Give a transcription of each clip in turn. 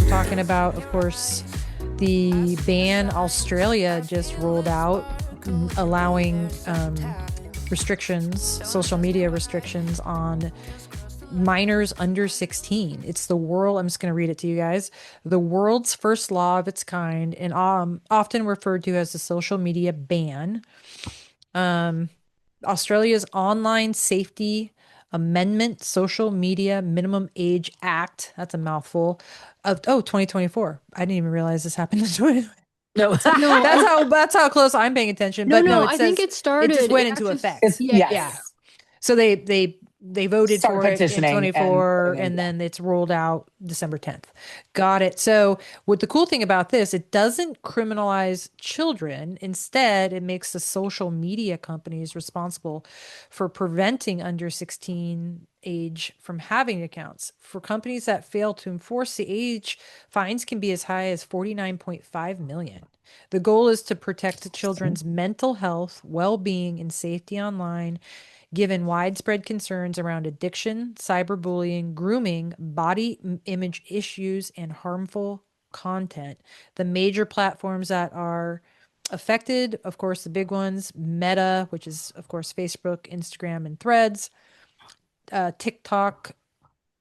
Talking about, of course, the ban Australia just rolled out, allowing restrictions, social media restrictions on minors under 16. It's the world, I'm just going to read it to you guys. The world's first law of its kind, and often referred to as the social media ban. Australia's Online Safety Amendment Social Media Minimum Age Act. That's a mouthful. Of 2024. I didn't even realize this happened in 20. No, No, That's how close I'm paying attention. But no, it I says think it started. it just went it into actually, effect. Yes. Yeah. So they voted Start for it in petitioning 24 and and then it's rolled out December 10th. Got it. So what the cool thing about this, it doesn't criminalize children. Instead, it makes the social media companies responsible for preventing under 16 age from having accounts. For companies that fail to enforce the age, fines can be as high as 49.5 million. The goal is to protect the children's mental health, well-being, and safety online, given widespread concerns around addiction, cyberbullying, grooming, body image issues, and harmful content. The major platforms that are affected, of course, the big ones, Meta, which is, of course, Facebook, Instagram, and Threads, TikTok,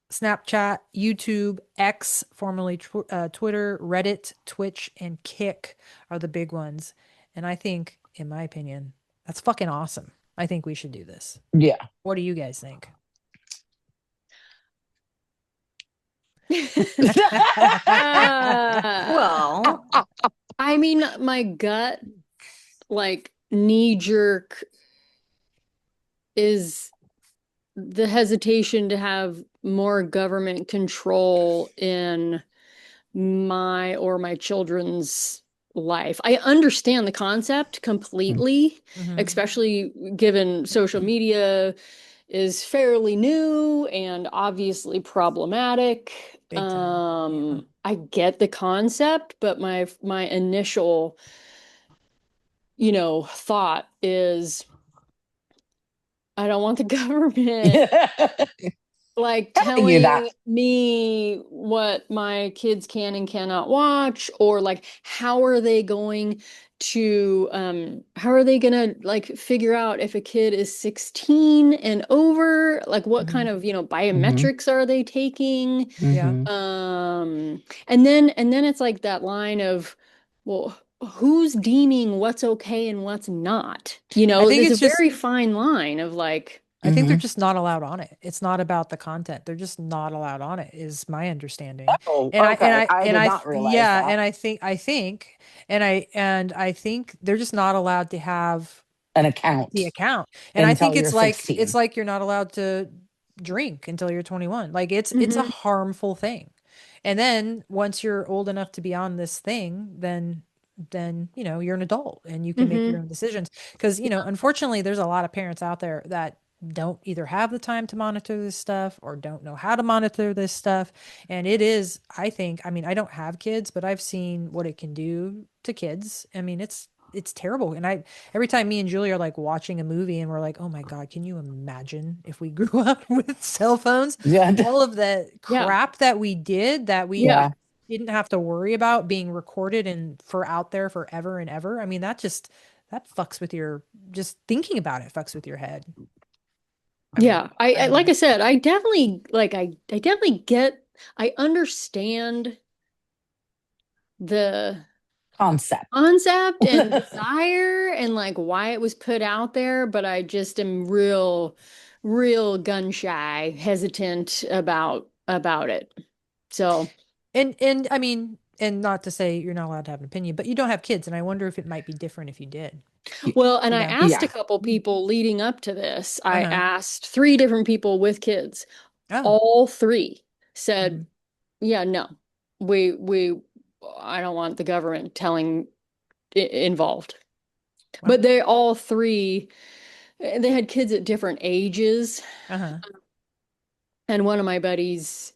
Snapchat, YouTube, X, formerly Twitter, Reddit, Twitch, and Kick are the big ones. And I think, in my opinion, that's fucking awesome. I think we should do this. yeah. What do you guys think? Well, I mean, my gut, like knee jerk, is the hesitation to have more government control in my children's life. I understand the concept completely, especially given social media is fairly new and obviously problematic. Big time. I get the concept, but my initial, thought is I don't want the government like Telling you that. telling me what my kids can and cannot watch, or like how are they going to like figure out if a kid is 16 and over, like what kind of biometrics are they taking? Yeah. And then it's like that line of, well, who's deeming what's okay and what's not? I think there's it's a just very fine line of like, I think they're just not allowed on it. It's not about the content. They're just not allowed on it, is my understanding. Oh, And okay. I did I not realize yeah, that. and I think they're just not allowed to have An account the account. And I until think you're 16. it's like you're not allowed to drink until you're 21. Like it's a harmful thing. And then once you're old enough to be on this thing, then you're an adult and you can make your own decisions. Because unfortunately, there's a lot of parents out there that don't either have the time to monitor this stuff or don't know how to monitor this stuff. And it is, I think, I mean, I don't have kids, but I've seen what it can do to kids. I mean, it's terrible. And every time me and Julie are like watching a movie and we're like, oh my God, can you imagine if we grew up with cell phones? Yeah. All of the crap that we did that we didn't have to worry about being recorded and for out there forever and ever. I mean, that fucks with just thinking about it fucks with your head. I like I said, I definitely I understand the concept and desire and like why it was put out there, but I just am real gun shy, hesitant about it. So, and I mean, and not to say you're not allowed to have an opinion, but you don't have kids, and I wonder if it might be different if you did. Well, and I asked a couple people leading up to this. I asked 3 different people with kids. All 3 said, "Yeah, no, I don't want the government involved." Wow. But they all 3, they had kids at different ages. And one of my buddies,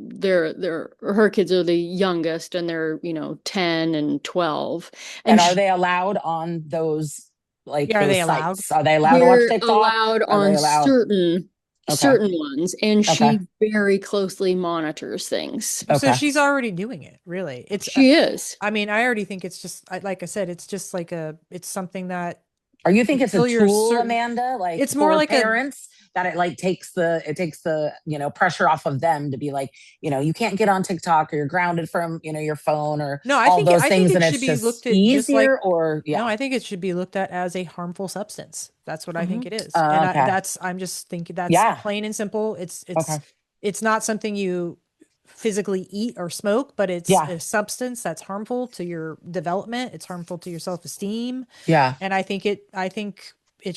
her kids are the youngest and they're 10 and 12, and are they allowed on those like Yeah, are those they allowed? sites? Are they allowed to watch They're TikTok? allowed Are they on allowed? Okay. certain ones, and Okay. she very closely monitors things. So Okay. she's already doing it, really. She is. I mean, I already think it's just like I said, it's just like it's something that Or you think it's a until you're tool, certain, Amanda, like it's more for like a parents that it takes the, pressure off of them to be like, you can't get on TikTok or you're grounded from, your phone or no, all those I think things. it And should it's be just looked at just easier like or no, yeah. I think it should be looked at as a harmful substance. That's what I think Hmm. it is. And Okay. I'm just thinking that's Yeah. plain and simple. Okay. It's not something you physically eat or smoke, but it's Yeah. a substance that's harmful to your development. It's harmful to your self-esteem. Yeah. And I think it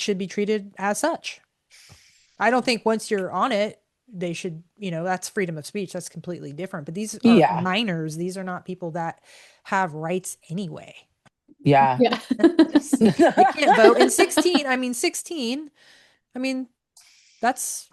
should be treated as such. I don't think once you're on it, they should, that's freedom of speech. That's completely different. But these are Yeah. minors. These are not people that have rights anyway. Yeah. Yeah. Just, they can't vote. And 16, I mean, 16, I mean, that's,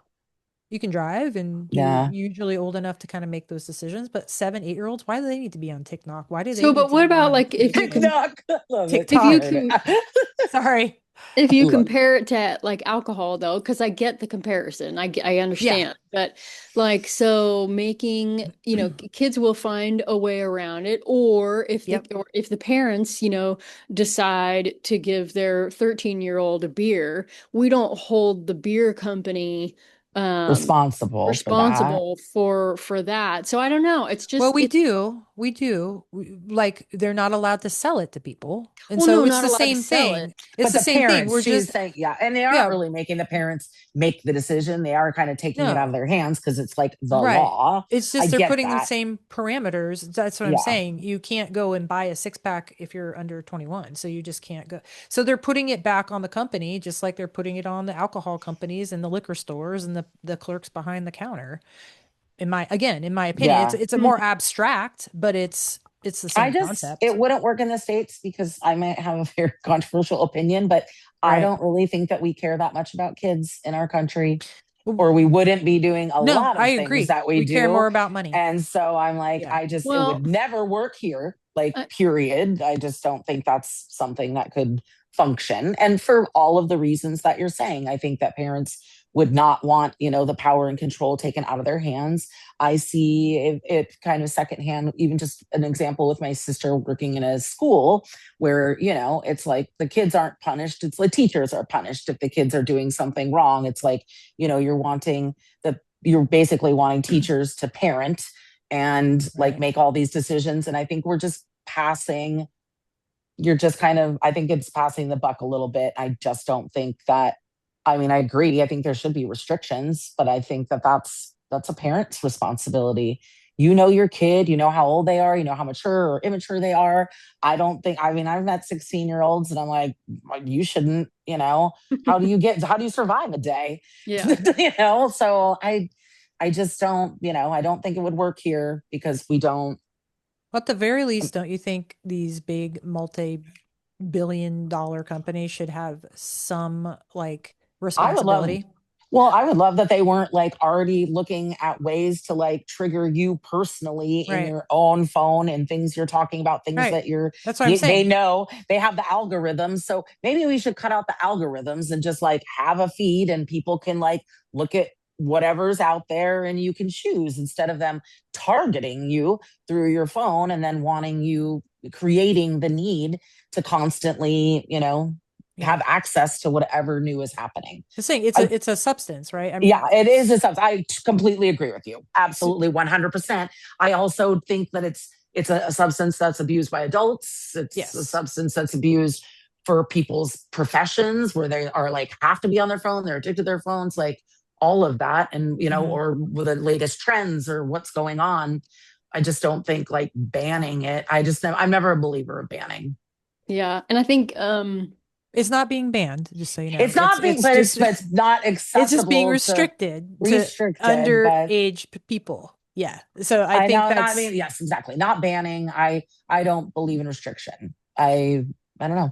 you can drive and you're Yeah. usually old enough to kind of make those decisions. But 7, 8-year-olds, why do they need to be on TikTok? Why do they So, need but to what be about on, like if you can TikTok. I love it. if I you TikTok? heard it. can Sorry. if I you love compare it to like alcohol though, because I get the comparison, I Yeah. understand, but like so making kids will find a way around it, Yep. or if the parents decide to give their 13-year-old a beer, we don't hold the beer company um responsible for that. responsible for that. So I don't know. It's Well, just we it's do. We do. Like they're not allowed to sell it to people. And well, so no, it's not the allowed to same sell it. thing. It's But the the same thing. We're parents, she's just, saying, yeah, and they aren't yeah, really making the parents make the decision. They are kind of taking it out of no. their hands because it's like the Right. law. It's I just they're get putting the that. same parameters. That's what I'm Yeah. saying. You can't go and buy a six pack if you're under 21. So you just can't go. So they're putting it back on the company, just like they're putting it on the alcohol companies and the liquor stores and the clerks behind the counter. In my opinion, Yeah. it's a more abstract, but it's the I same just, it concept. wouldn't work in the States because I might have a very controversial opinion, but I Right. don't really think that we care that much about kids in our country, Well, or we wouldn't be doing a no, lot I of things agree. that we We care do. more about money. And so I'm like, Yeah. it Well, would never work here, like, I, period. I just don't think that's something that could function. And for all of the reasons that you're saying, I think that parents would not want, the power and control taken out of their hands. I see it kind of secondhand, even just an example with my sister working in a school where, it's like the kids aren't punished. It's like teachers are punished if the kids are doing something wrong. It's like, you're basically wanting teachers to parent and like Right. make all these decisions. And I think you're just kind of, I think it's passing the buck a little bit. I just don't think that, I mean, I agree. I think there should be restrictions, but I think that that's a parent's responsibility. You know your kid, you know how old they are, you know how mature or immature they are. I don't think, I mean, I've met 16-year-olds and I'm like, you shouldn't, how do you survive a day? yeah. So I just don't, I don't think it would work here because we don't. At the very least, don't you think these big multi-billion-dollar companies should have some like I would love, responsibility? well, I would love that they weren't like already looking at ways to like trigger you personally in Right. your own phone and things you're talking about, things Right. that That's what I'm they saying. know they have the algorithms. So maybe we should cut out the algorithms and just like have a feed and people can like look at whatever's out there and you can choose instead of them targeting you through your phone and then wanting you creating the need to constantly, Yeah. have access to whatever new is happening. The thing, I, it's a substance, right? I mean, yeah, it is a substance. I completely agree with you. s- Absolutely, 100%. I also think that it's a substance that's abused by adults. It's a yes. substance that's abused for people's professions where they are like have to be on their phone. They're addicted to their phones, like all of that, and Hmm. or with the latest trends or what's going on. I just don't think like banning it. I'm never a believer of banning. Yeah. And I think It's not being banned, just so you know. It's not being, but it's not It's just being accessible to restricted to restricted, but underage people. Yeah. So I I think know, not that's being, yes, exactly. Not banning. I don't believe in restriction. I don't know.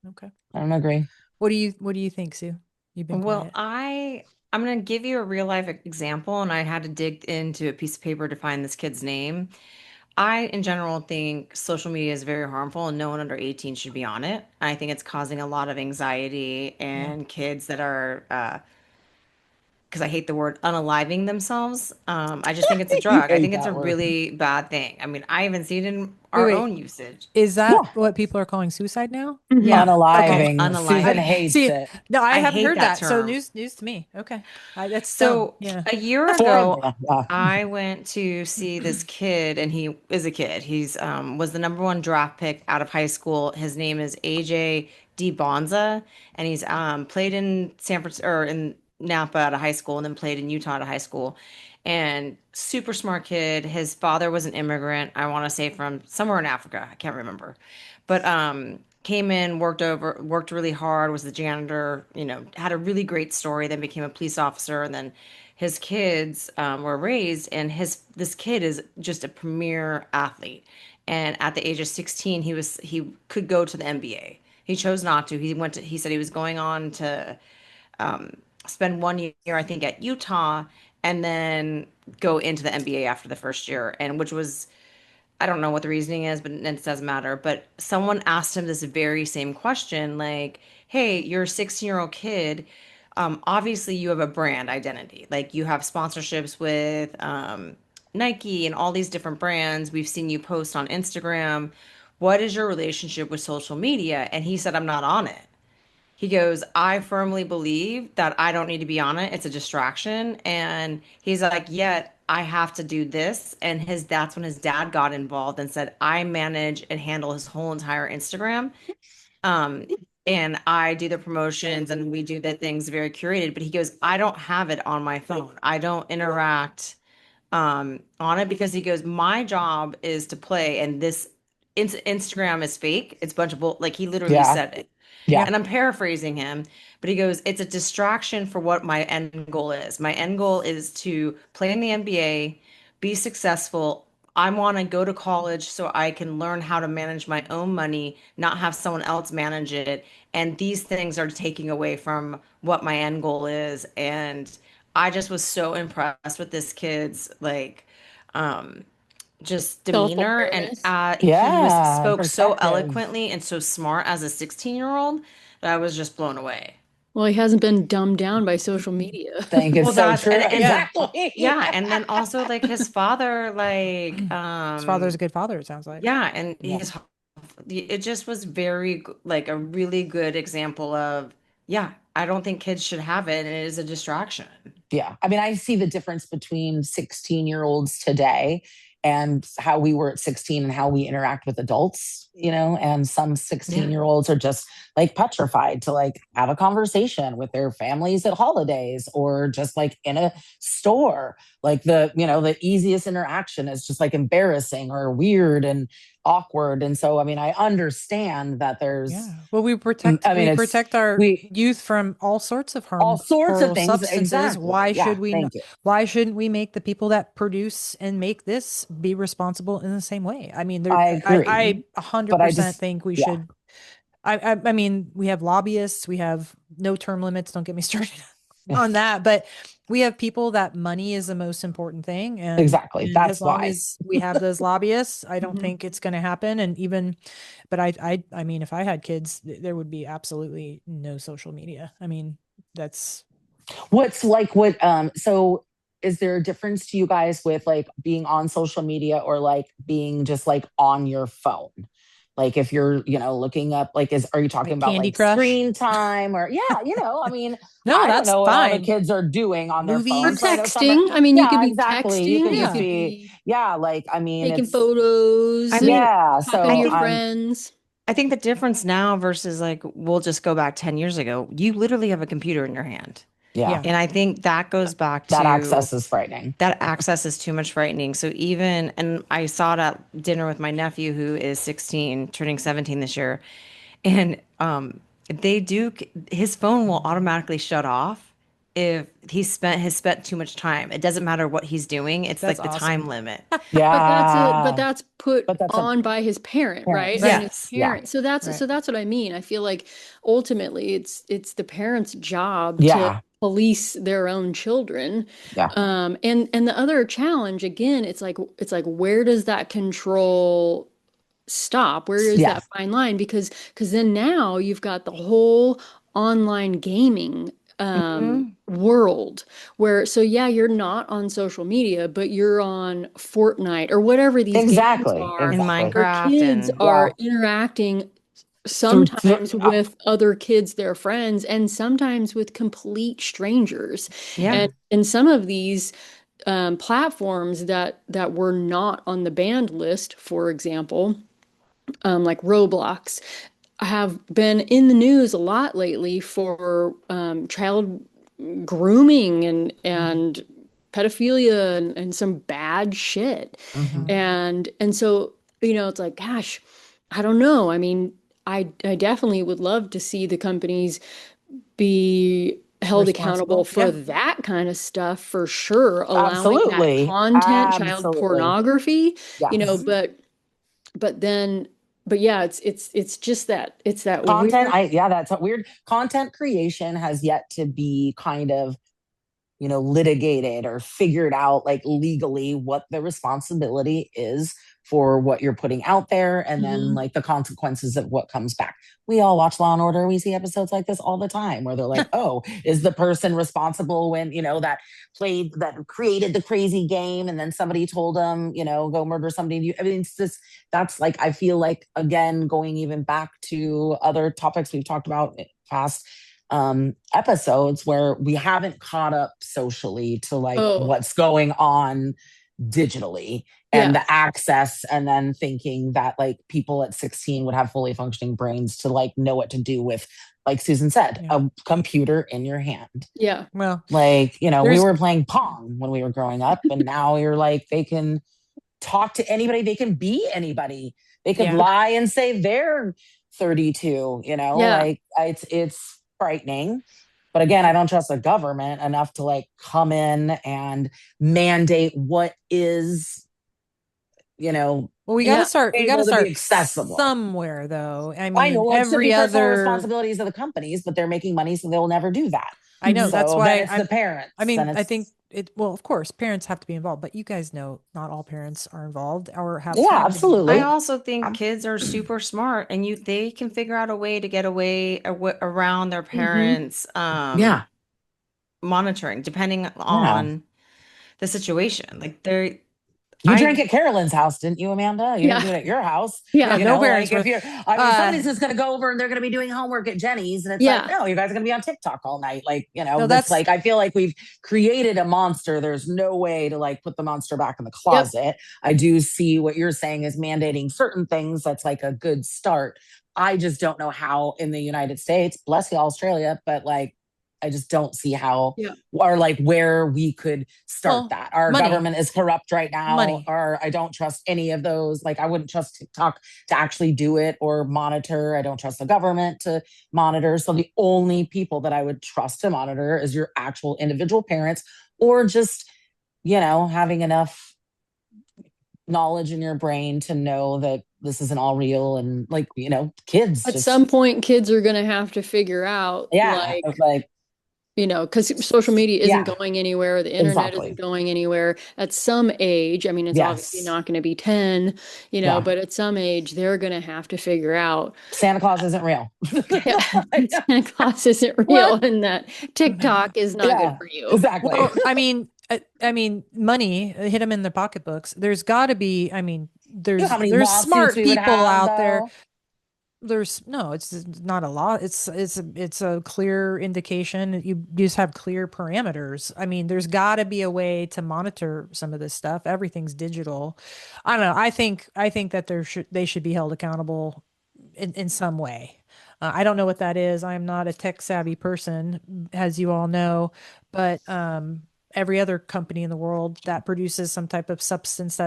okay. I don't agree. What do you think, Sue? You've been Well, quiet. I'm going to give you a real life example, and I had to dig into a piece of paper to find this kid's name. I, in general, think social media is very harmful and no one under 18 should be on it. I think it's causing a lot of anxiety Yeah. and kids that are, because I hate the word unaliving themselves. I just think it's a You drug. I hate think it's a that word. really bad thing. I mean, I even see it in Wait, our wait. own usage. Is that Yeah. what people are calling suicide now? Mhm. Yeah, they're called Okay. Unaliving. Susan unaliving. hates See, it. no, I I haven't hate heard that that. So term. news to me. Okay. That's dumb. So Yeah. a year For ago, them. Yeah. I went to see this kid, and he is a kid. He's was the number one draft pick out of high school. His name is AJ Bonza, and he's played in San Francisco or in Napa at a high school, and then played in Utah at a high school. And super smart kid. His father was an immigrant. I want to say from somewhere in Africa. I can't remember, but came in, worked really hard, was the janitor, had a really great story, then became a police officer, and then his kids were raised, and this kid is just a premier athlete. And at the age of 16, he could go to the NBA. He chose not to. He said he was going on to spend 1 year, I think, at Utah, and then go into the NBA after the first year, and which was I don't know what the reasoning is, but it doesn't matter. But someone asked him this very same question, like, "Hey, you're a 16-year-old kid. Obviously, you have a brand identity. Like, you have sponsorships with Nike and all these different brands. We've seen you post on Instagram. What is your relationship with social media?" And he said, "I'm not on it." He goes, "I firmly believe that I don't need to be on it. It's a distraction." And he's like, "Yet I have to do this." And that's when his dad got involved and said, "I manage and handle his whole entire Instagram. Um, and I do the promotions and we do the things very curated." But he goes, "I don't have it on my phone. I don't interact on it," because he goes, "My job is to play, and this Instagram is fake. It's a bunch of like he literally Yeah. said it." Yeah. Yep. And I'm paraphrasing him, but he goes, "It's a distraction for what my end goal is. My end goal is to play in the NBA, be successful. I want to go to college so I can learn how to manage my own money, not have someone else manage it. And these things are taking away from what my end goal is." And I just was so impressed with this kid's just demeanor, and Self-awareness. Yeah. spoke so Perspective. eloquently and so smart as a 16-year-old that I was just blown away. Well, he hasn't been dumbed down by social media. Think it's Well, so that's true. and Yeah. Exactly. yeah, and then also like his father, His father's a good father, it sounds like. yeah, and Yeah. it just was like a really good example of, yeah, I don't think kids should have it, and it is a distraction. Yeah. I mean, I see the difference between 16-year-olds today and how we were at 16 and how we interact with adults, and some Yeah. 16-year-olds are just like petrified to like have a conversation with their families at holidays or just like in a store. Like the easiest interaction is just like embarrassing or weird and awkward. And so, I mean, I understand that there's, Yeah. Well, we I mean, we it's, protect our we, youth from all sorts of all sorts of harmful things. substances. Exactly. Yeah. Thank you. Why shouldn't we make the people that produce and make this be responsible in the same way? I mean, I agree. I a hundred But I percent just, think we yeah. should. I mean, we have lobbyists, we have no term limits. Don't get me started on that, but we have people that money is the most important thing, Exactly. and as That's long why. as we have those lobbyists, I don't Mhm. think it's going to happen. And even, but I mean, if I had kids, there would be absolutely no social media. I mean, that's What's like so is there a difference to you guys with like being on social media or like being just like on your phone? Like if you're, looking up like are you talking like about Candy like Crush. screen time or yeah, I mean, No, I don't that's know what all the fine. kids are doing on their Or phones. Movies. I know some are texting. I mean, you could yeah, be exactly. You texting, could you just Yeah. could be be yeah, like I mean taking it's I photos, mean, yeah, talking I to so your think friends. I think the difference now versus like we'll just go back 10 years ago, you literally have a computer in your hand. yeah, Yeah. And I think that goes back that to access is frightening. that access is too much frightening. So even, and I saw it at dinner with my nephew who is 16, turning 17 this year. And they do, his phone will automatically shut off if has spent too much time. It doesn't matter what he's doing. It's That's like the time awesome. limit. But Yeah. that's put But that's a on by his parent, right? I parents. mean, his Yes. Yeah. parent. So Right. that's what I mean. I feel like ultimately it's the parent's job to Yeah. police their own children. Yeah. And the other challenge, again, it's like where does that control stop? Where is that Yes. fine line? Because then now you've got the whole online gaming Mhm. world where, so yeah, you're not on social media, but you're on Fortnite or whatever these games Exactly. are, In Exactly. where Minecraft kids and Yeah. are interacting Through sometimes with other kids, their friends, and sometimes with complete strangers. yeah. And some of these platforms that were not on the banned list, for example, like Roblox, have been in the news a lot lately for child grooming and pedophilia and some bad shit. Mhm. And so, it's like, gosh, I don't know. I mean, I definitely would love to see the companies be held accountable Responsible. for Yeah. that kind of stuff for sure, allowing that Absolutely. content, child Absolutely. pornography, Yes. but then, but yeah, it's just that it's that Content, weird. that's a weird content creation has yet to be kind of litigated or figured out like legally what the responsibility is for what you're putting out there and then Mhm. like the consequences of what comes back. We all watch Law and Order. We see episodes like this all the time where they're like, oh, is the person responsible when, that created the crazy game and then somebody told them, go murder somebody. I mean, it's just, that's like, I feel like, again, going even back to other topics we've talked about past episodes where we haven't caught up socially to like Oh, what's going on digitally and yeah. the access, and then thinking that like people at 16 would have fully functioning brains to like know what to do with, like Susan said, Yeah. a computer in your hand. Yeah. Well, Like, we there's were playing Pong when we were growing up, and now you're like, they can talk to anybody, they can be anybody, they could yeah. lie and say they're 32, Yeah. like it's frightening. But again, I don't trust the government enough to like come in and mandate what is, you know, Well, Yeah. we got to able to be start accessible. somewhere though. I I mean, know it should be every personal other, responsibilities of the companies, but they're making money, so they'll never do that. I know Mhm. that's So then why it's the I parents. Then mean, I think it's well, of course, parents have to be involved, but you guys know not all parents are involved or have yeah, time to be I absolutely. involved. also think kids are super smart and they can figure out a way to get around their Mhm. parents Yeah, monitoring depending yeah. on the situation. Like they're You drank I at Carolyn's house, didn't you, Amanda? You didn't Yeah. do it at your house. Yeah, Yeah. no Like parents if were you're, I mean, uh somebody's just going to go over and they're going to be doing homework at Jenny's. And it's like, Yeah. no, you guys are going to be on TikTok all night. Like, no, that's that's like, I feel like we've created a monster. There's no way to like put the monster back in the Yep. closet. I do see what you're saying is mandating certain things. That's like a good start. I just don't know how in the United States, bless you, Australia, but like, I just don't see how Yeah. or like where we could start well, that. Our money, government is corrupt right now, money. or I don't trust any of those. Like I wouldn't trust TikTok to actually do it or monitor. I don't trust the government to monitor. So the only people that I would trust to monitor is your actual individual parents, or just, having enough knowledge in your brain to know that this isn't all real, and like, kids At just some point, kids are going to have to figure out, yeah, like, like because social media isn't yeah, going anywhere, the internet isn't exactly. going anywhere. At some age, I mean, it's obviously Yes. not going to be 10, Yeah. but at some age, they're going to have to figure out, Santa Claus isn't real. yeah, Santa Claus isn't real Well, and that TikTok is not good Yeah, for you. exactly. well, I mean, money hit them in their pocketbooks. There's got to be, I mean, You know how many there's lawsuits smart we would people have out there. though? There's no, it's not a lot. It's a clear indication. You just have clear parameters. I mean, there's got to be a way to monitor some of this stuff. Everything's digital. I don't know. I think that they should be held accountable in some way. I don't know what that is. I'm not a tech savvy person, as you all know, but every other company in the world that produces some type of substance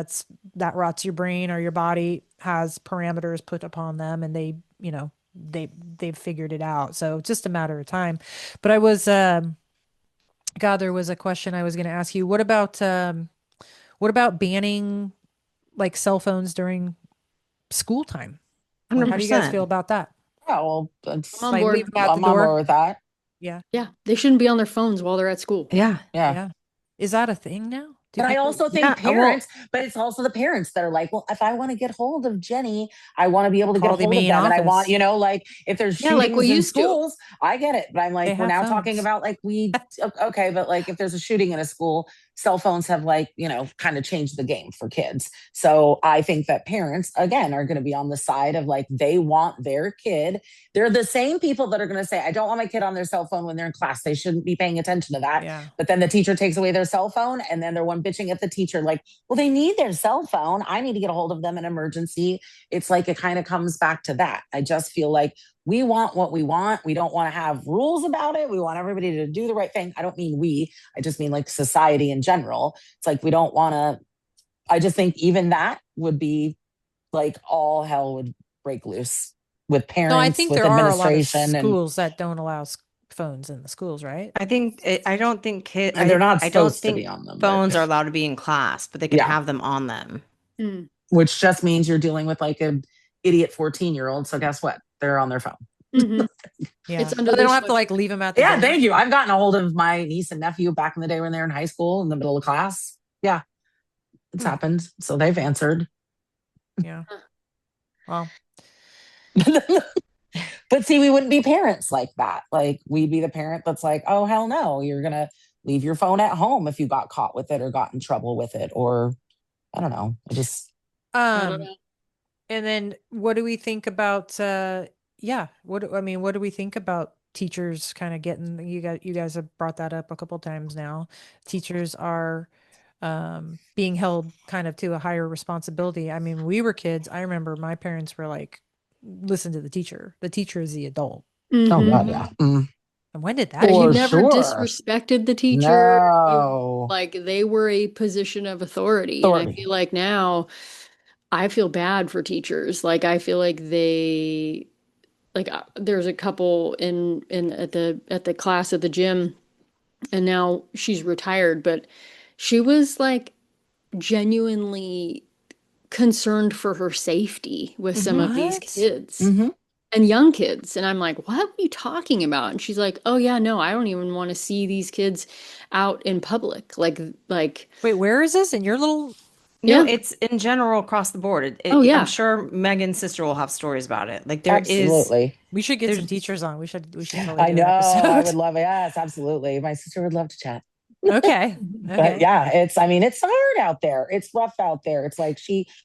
that rots your brain or your body has parameters put upon them, and they've figured it out. So it's just a matter of time. But God, there was a question I was going to ask you. What about banning like cell phones during school time? Like, how do you guys feel 100%. about that? Yeah, well, I'm on Like board. leave them at the I'm on board door? with that. Yeah. Yeah, they shouldn't be on their phones while they're at school. Yeah. Yeah. Yeah. Is that a thing now? Do But I people? also think Yeah. Well, parents, but it's also the parents that are like, well, if I want to get hold of Jenny, I want to be able to get a Call the hold of main them. And I want, office. like if there's Yeah, like we shootings in used to. schools, I get it. But I'm They like, we're have now talking phones. about like okay, but like if there's a shooting in a school, cell phones have like, kind of changed the game for kids. So I think that parents, again, are going to be on the side of like, they want their kid. They're the same people that are going to say, I don't want my kid on their cell phone when they're in class. They shouldn't be paying attention to that. Yeah. But then the teacher takes away their cell phone and then they're one bitching at the teacher like, well, they need their cell phone. I need to get a hold of them in an emergency. It's like it kind of comes back to that. I just feel like we want what we want. We don't want to have rules about it. We want everybody to do the right thing. I don't mean we, I just mean like society in general. It's like we don't want to, I just think even that would be like all hell would break loose with No, I parents, think with there are a lot of administration, and schools that don't allow phones in the schools, right? I don't think they're not I don't supposed to be think on them, but phones are allowed to be in class, but they can yeah, have them on them. Mm. which just means you're dealing with like an idiot 14-year-old. So guess what? They're on their phone. Mhm. Yeah. It's under But they their don't have to sweatshirt. like leave them at the Yeah, door. thank you. I've gotten a hold of my niece and nephew back in the day when they were in high school in the middle of class. Yeah, it's Hmm. happened. So they've answered. Yeah. Well, But see, we wouldn't be parents like that. Like we'd be the parent that's like, oh, hell no, you're going to leave your phone at home if you got caught with it or got in trouble with it. Or I don't know. I just, I don't um, know. and then what do we think about yeah, what do we think about teachers kind of getting you guys have brought that up a couple times now. Teachers are being held kind of to a higher responsibility. I mean, when we were kids, I remember my parents were like, listen to the teacher. The teacher is the adult. oh, God, Mhm. yeah. Mm, And when did that Yeah, you for change? never sure. disrespected the teacher. No Like they were a position of authority. And I authority. feel like now I feel bad for teachers. Like I feel like they like there's a couple in at the class at the gym and now she's retired, but she was like genuinely concerned for her safety with some Mm-hmm. of these What? kids Mm-hmm. and young kids. And I'm like, what are you talking about? And she's like, oh yeah, no, I don't even want to see these kids out in public. Like, Wait, where is this? In your little No, yeah. it's in general across the board. Oh I'm yeah. sure Megan's sister will have stories about it. Like Absolutely. we should get some there's teachers on. We should totally I do an know. I would episode. love it. Yes, absolutely. My sister would love to chat. Okay. But Okay. yeah, I mean, it's hard out there. It's rough out there. It's like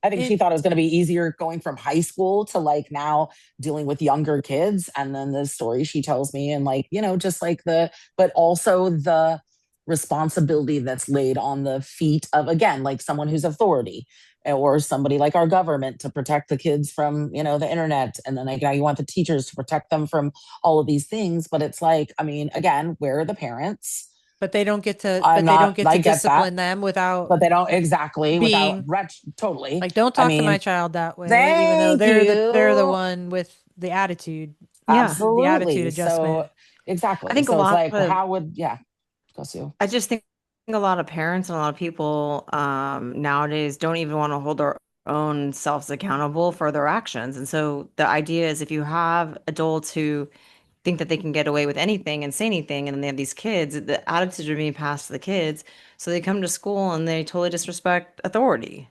I think she And thought it was going to be easier going from high school to like now dealing with younger kids. And then the story she tells me, and like, just like but also the responsibility that's laid on the feet of, again, like someone who's authority or somebody like our government to protect the kids from, the internet. And then like now you want the teachers to protect them from all of these things. But it's like, I mean, again, where are the parents? but they don't get to I'm but they don't not, get to I get that, discipline them without but they don't exactly without being totally. like, don't I talk to my mean, child that way, even though thank they're the you. one with the attitude, yeah. the attitude Absolutely. adjustment. So, I exactly. think a So it's lot like, of how would, yeah, go Sue. I just think a lot of parents and a lot of people nowadays don't even want to hold their own selves accountable for their actions. And so the idea is if you have adults who think that they can get away with anything and say anything, and then they have these kids, the attitudes are being passed to the kids. So they come to school and they totally disrespect authority.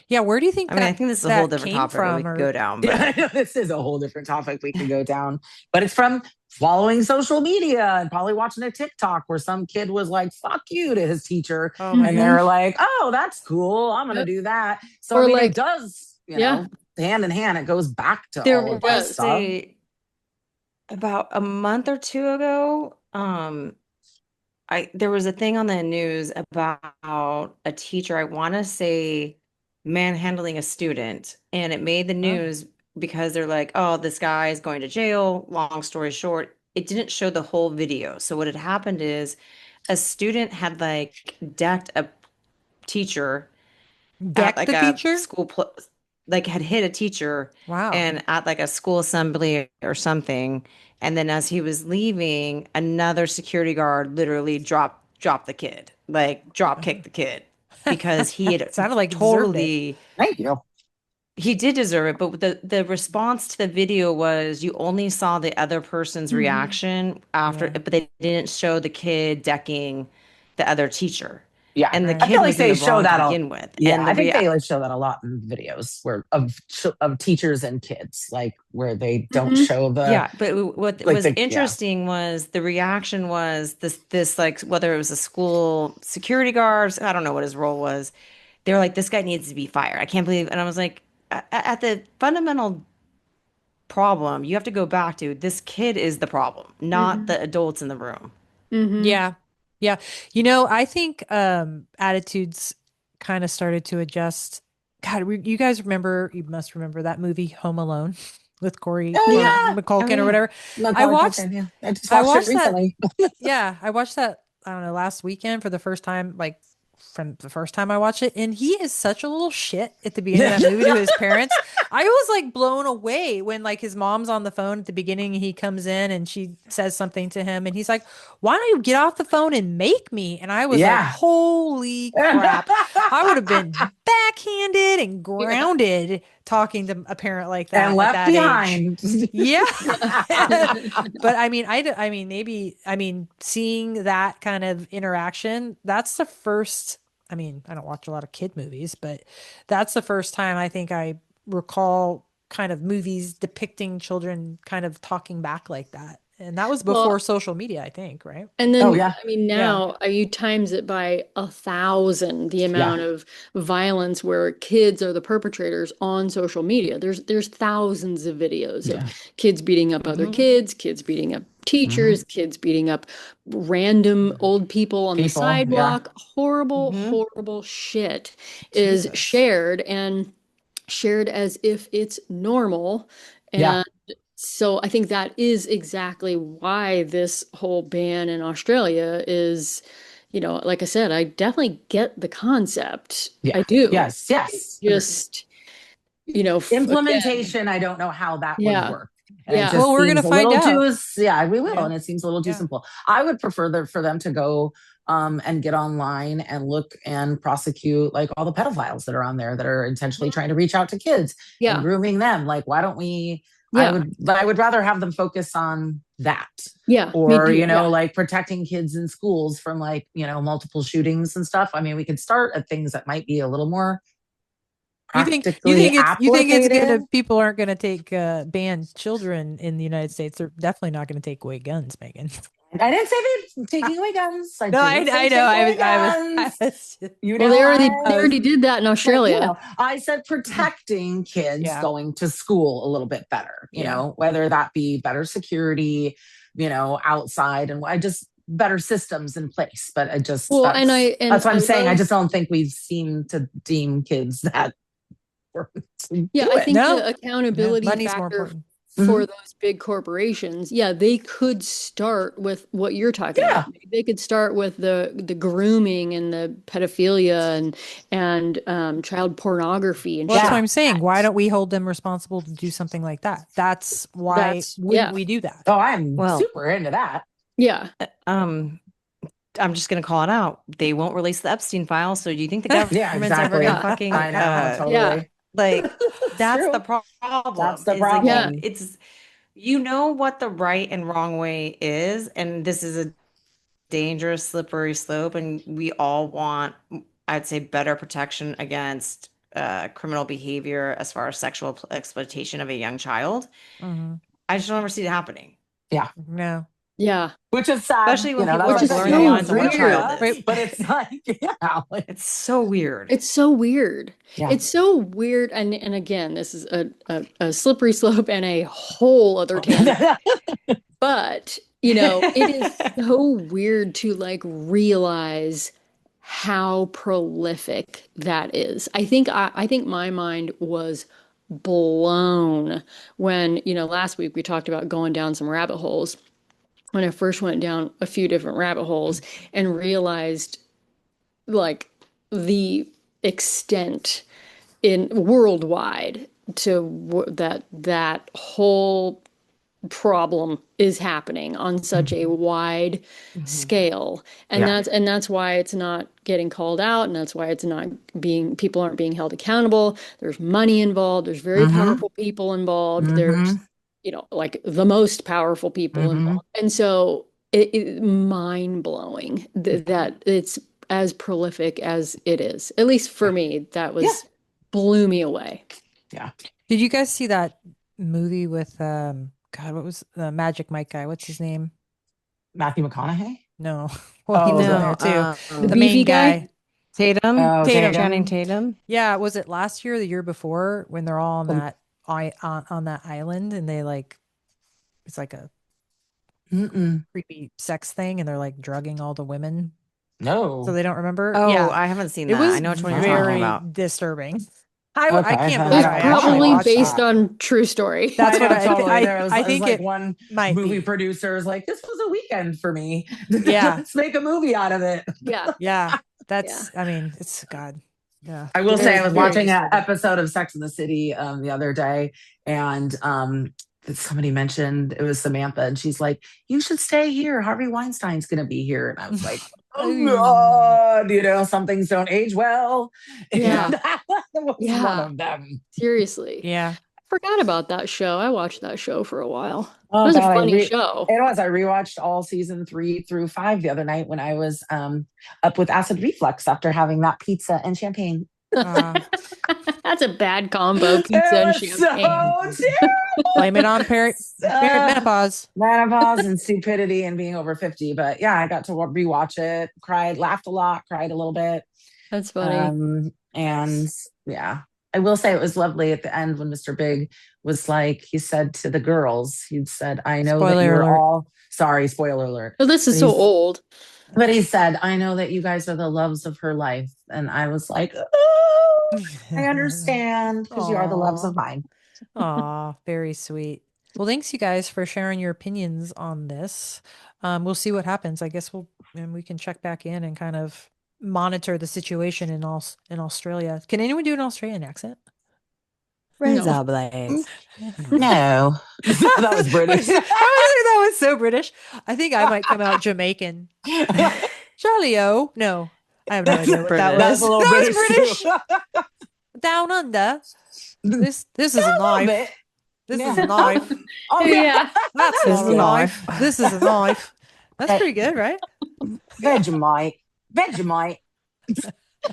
Yeah, where do you think I mean, I that think this is a whole that different came topic that we from? could go Or down, Yeah, but I know this is a whole different topic we can go down, but it's from following social media and probably watching a TikTok where some kid was like, fuck you to his teacher. oh my And Mhm. they're gosh. like, oh, that's cool. I'm going to Yep. do that. So, I Or mean, it like, does, yeah, hand in hand, it goes back to there all of it that was does. stuff. about a month or two ago, there was a thing on the news about a teacher, I want to say manhandling a student, and it made the Oh. news because they're like, oh, this guy is going to jail. Long story short, it didn't show the whole video. So what had happened is a student had like decked a teacher at Deck like the a teacher? school like had hit a teacher Wow. and at like a school assembly or something, and then as he was leaving another security guard literally dropped the kid, like drop kicked the kid because he had Sounded like he deserved it. totally Thank you. He did deserve it, but the response to the video was you only saw the other person's Mhm. reaction after, Yeah, but they didn't show the kid decking the other teacher. Yeah. And the I right. feel kid like was in they the show wrong to that a begin with. yeah, And I think they like show that a lot in videos where of teachers and kids, like where they don't Mhm. show the yeah, but what like was the yeah. interesting was the reaction was this like whether it was a school security guards, I don't know what his role was. They were like, this guy needs to be fired. I can't believe, and I was like, at the fundamental problem, you have to go back to this kid is the problem, not Mhm. the adults in the room. Mhm. Yeah. Yeah. I think attitudes kind of started to adjust. God, you guys remember, you must remember that movie Home Alone with Corey Oh Oh McCulkin or yeah. whatever. yeah. I Macaulay watched Culkin, yeah. I just I watched it watched that. recently. Yeah, I watched that, I don't know, last weekend for the first time, like from the first time I watched it. And he is such a little shit at the beginning of Yeah. that movie to his parents. I was like blown away when like his mom's on the phone at the beginning. He comes in and she says something to him and he's like, "Why don't you get off the phone and make me?" And I was like, Yeah. holy crap. I would have been backhanded and Yeah. grounded talking to a parent like And that at left that age. behind. Yeah. Yeah. But I mean, maybe, I mean, seeing that kind of interaction, that's the first, I mean, I don't watch a lot of kid movies, but that's the first time I think I recall kind of movies depicting children kind of talking back like that. And that was before Well, social media, I think, right? and Oh then, yeah. I mean, Yeah. now you times it by 1,000, the Yeah. amount of violence where kids are the perpetrators on social media. There's thousands of videos of Yeah. kids beating up other Hmm. kids beating up Hmm. teachers, kids beating up random old people on the People. Yeah. sidewalk. Horrible, Hmm. horrible shit is Jesus. shared and shared as if it's normal. Yeah. So I think that is exactly why this whole ban in Australia is, like I said, I definitely get the concept. Yeah. I do. Yes. It Yes. Agreed. just, again, Implementation, I don't know how that would yeah, work. And it yeah, Well, just we're gonna seems a find little out. too, yeah, we will. Yeah. And it seems a little too Yeah. simple. I would prefer for them to go and get online and look and prosecute like all the pedophiles that are on there that are intentionally trying to reach out to kids and yeah, grooming them. Like, why don't we? yeah, I would rather have them focus on that yeah, me or, too. Yeah, like protecting kids in schools from like, multiple shootings and stuff. I mean, we could start at things that might be a little more practically You think it's applicated. gonna people aren't gonna take ban children in the United States. They're definitely not gonna take away guns, Megan. I didn't say they're taking away guns. I No, didn't say I know. take away I guns. was just, You well, know, I they was already did that in but Australia. I said protecting kids yeah, going to school a little bit better, yeah. whether that be better security, outside and I just better systems in place. But I just Well, and that's what I'm I saying. I love. just don't think we've seemed to deem kids that were to Yeah, do I it. think No, the no, accountability money's more factor important. Mhm. for those big corporations, yeah, they could start with what you're talking about. Yeah. They could start with the grooming and the pedophilia and child pornography and Well, that's shit what Yeah. I'm like saying. Why that. don't we hold them responsible to do something like that? That's why That's wouldn't yeah, we do that? Oh, I'm Well, super into that. yeah, um, I'm just gonna call it out. They won't release the Epstein files, so do you think the Yeah, government's ever gonna exactly. yeah, fucking I know, yeah, totally. like It's that's the true. That's problem the is again, yeah, problem. it's what the right and wrong way is, and this is a dangerous slippery slope, and we all want, I'd say, better protection against criminal behavior as far as sexual exploitation of a young child. Hmm. I just don't ever see it happening, Yeah. No. yeah. Which is sad. especially when people That's Which why are I is said, blurring the so don't lines on what a blame weird. child us. Wait, is. But it's like, yeah. It's so weird. It's so weird. Yeah. It's so weird. And again, this is a slippery slope and a whole other tangent. But, it is so weird to like realize how prolific that is. I think my mind was blown when, last week we talked about going down some rabbit holes. When I first went down a few different rabbit holes and realized like the extent in worldwide to that whole problem is happening on such a wide scale. And that's why it's not getting called out, and that's why it's not being, people aren't being held accountable. There's money involved, there's very powerful people involved. There's, like the most powerful people involved. And so it mind-blowing that it's as prolific as it is. At least for me, that was blew me away. Yeah. Did you guys see that movie with God, what was the Magic Mike guy? What's his name? Matthew McConaughey? No. Well, he was in there too. The main beefy guy? Tatum. Oh, Channing Tatum. Yeah, was it last year or the year before when they're all on that on that island and they like it's like a creepy sex thing and they're like drugging all the women. No. So they don't remember? Oh, yeah. I haven't seen It that. was I know which one you're very talking about. disturbing. Okay, I can't It believe was I actually probably watched based that. on true story. That's what I think like it one might movie be. producer is like, this was a weekend for me. Yeah. Let's make a movie out of it. Yeah. Yeah. That's I mean, it's God. Yeah. I will say I was very watching an disturbing. episode of Sex in the City the other day, and somebody mentioned it was Samantha, and she's like, "You should stay here. Harvey Weinstein's going to be here," and I was like, "Oh God, some things don't age well." Yeah. That was one of them. Seriously. Yeah. Forgot about that show. I watched that show for a while. Oh, It was God, a funny show. It was. I rewatched all season 3 through 5 the other night when I was up with acid reflux after having that pizza and champagne. That's a bad combo, pizza and champagne. So terrible. Blame it on menopause. Menopause and stupidity and being over 50. But yeah, I got to rewatch it, cried, laughed a lot, cried a little bit. That's funny. And yeah, I will say it was lovely at the end when Mr. Big was like, he said to the girls, he'd said, I know that Spoiler you're alert. all, sorry, spoiler alert. Oh, this is so old. But he said, I know that you guys are the loves of her life. And I was like, oh, I understand because you are the loves of mine. Aw, very sweet. Well, thanks you guys for sharing your opinions on this. We'll see what happens. I guess we can check back in and kind of monitor the situation in Australia. Can anyone do an Australian accent? Razor blades. No. That was British. That was so British. I think I might come out Jamaican. Charlie-o. No, I have no idea what that was. That's a little That was British. British. Down under. This is a knife. This is a knife. Oh Yeah. That's not a knife. This is a knife. That's pretty good, right? Vegemite. Vegemite.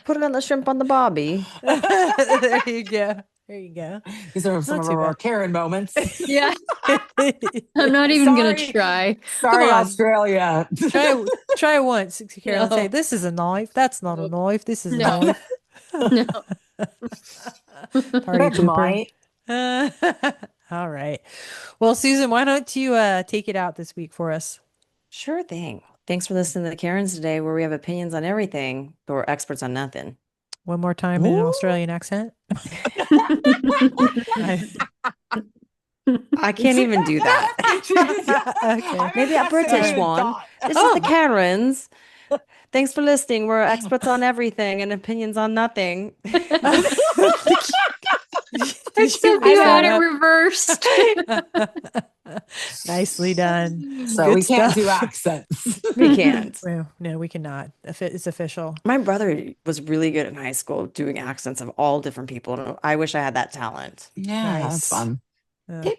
Put it on the shrimp on the barbie. There you go. There you go. These are some Not of too our bad. Karen moments. Yeah. I'm not even going to try. Sorry, Come on. Australia. Try it once, Carol. No. Say, this is a knife. That's not a knife. This is a No. knife. No. Party pooper. Vegemite. All right. Well, Susan, why don't you take it out this week for us? Sure thing. Thanks for listening to the Karens today, where we have opinions on everything, but we're experts on nothing. One more time in an Australian accent. I can't even do that. Okay. Maybe a British one. This is the Karens. Thanks for listening. We're experts on everything and opinions on nothing. Except you had it reversed. Nicely done. So Good we can't stuff. do accents. We can't. Well, no, we cannot. It's official. My brother was really good in high school doing accents of all different people. And I wish I had that talent. Yeah, Nice. that's fun.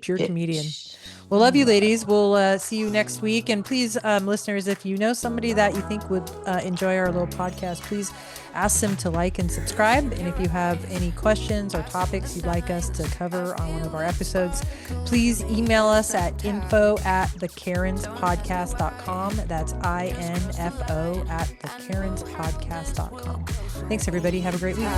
Pure comedian. Well, love you, ladies. We'll see you next week. And please, listeners, if you know somebody that you think would enjoy our little podcast, please ask them to like and subscribe. And if you have any questions or topics you'd like us to cover on one of our episodes, please email us at info@thekarenspodcast.com. That's INFO at thekarenspodcast.com. Thanks, everybody. Have a great week.